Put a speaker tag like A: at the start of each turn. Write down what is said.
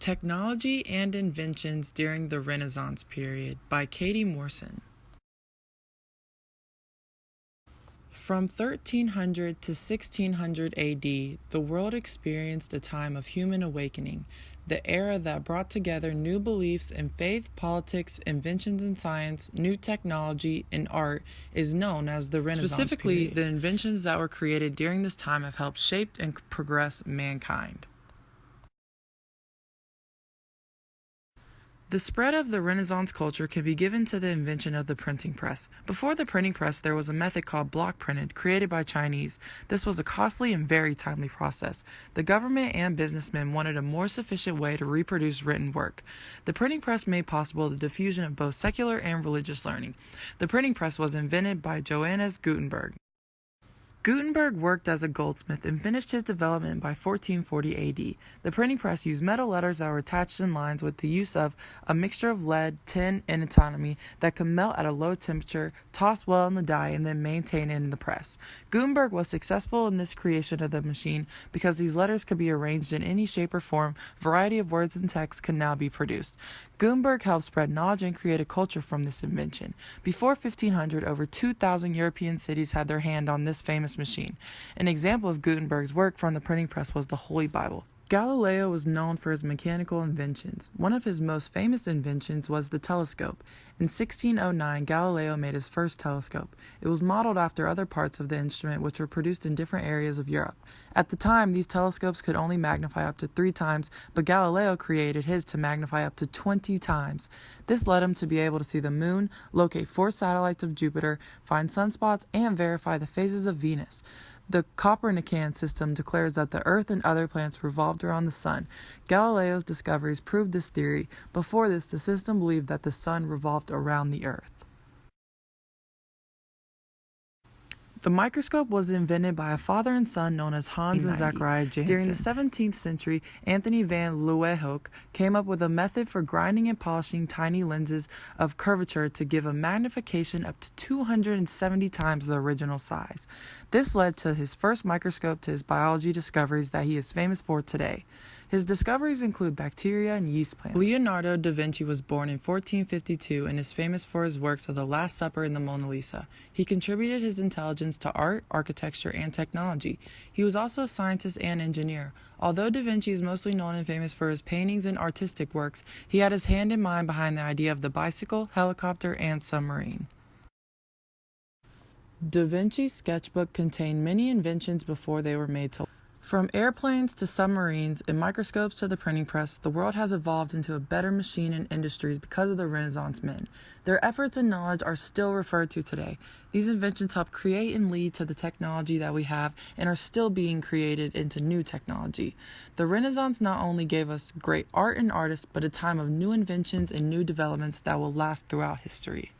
A: Technology and Inventions During the Renaissance Period by Katie Morrison. From 1300 to 1600 AD, the world experienced a time of human awakening, the era that brought together new beliefs in faith, politics, inventions in science, new technology, and art is known as the Renaissance
B: Specifically,
A: period. The inventions that were created during this time have helped shape and progress mankind. The spread of the Renaissance culture can be given to the invention of the printing press. Before the printing press, there was a method called block printed, created by Chinese. This was a costly and very timely process. The government and businessmen wanted a more sufficient way to reproduce written work. The printing press made possible the diffusion of both secular and religious learning. The printing press was invented by Johannes Gutenberg. Gutenberg worked as a goldsmith and finished his development by 1440 AD. The printing press used metal letters that were attached in lines with the use of a mixture of lead, tin, and antimony that could melt at a low temperature, toss well in the die, and then maintain it in the press. Gutenberg was successful in this creation of the machine because these letters could be arranged in any shape or form. A variety of words and text could now be produced. Gutenberg helped spread knowledge and create a culture from this invention. Before 1500, over 2,000 European cities had their hand on this famous machine. An example of Gutenberg's work from the printing press was the Holy Bible. Galileo was known for his mechanical inventions. One of his most famous inventions was the telescope. In 1609, Galileo made his first telescope. It was modeled after other parts of the instrument which were produced in different areas of Europe. At the time, these telescopes could only magnify up to 3 times, but Galileo created his to magnify up to 20 times. This led him to be able to see the moon, locate 4 satellites of Jupiter, find sunspots, and verify the phases of Venus. The Copernican system declares that the Earth and other planets revolved around the Sun. Galileo's discoveries proved this theory. Before this, the system believed that the Sun revolved around the Earth. The microscope was invented by a father and son known as Hans and Zachariah Janssen. During the 17th century, Anthony van Leeuwenhoek came up with a method for grinding and polishing tiny lenses of curvature to give a magnification up to 270 times the original size. This led to his first microscope to his biology discoveries that he is famous for today. His discoveries include bacteria and yeast plants. Leonardo da Vinci was born in 1452 and is famous for his works of the Last Supper and the Mona Lisa. He contributed his intelligence to art, architecture, and technology. He was also a scientist and engineer. Although da Vinci is mostly known and famous for his paintings and artistic works, he had his hand in mind behind the idea of the bicycle, helicopter, and submarine. Da Vinci's sketchbook contained many inventions before they were made to life. From airplanes to submarines and microscopes to the printing press, the world has evolved into a better machine and industries because of the Renaissance men. Their efforts and knowledge are still referred to today. These inventions help create and lead to the technology that we have and are still being created into new technology. The Renaissance not only gave us great art and artists, but a time of new inventions and new developments that will last throughout history.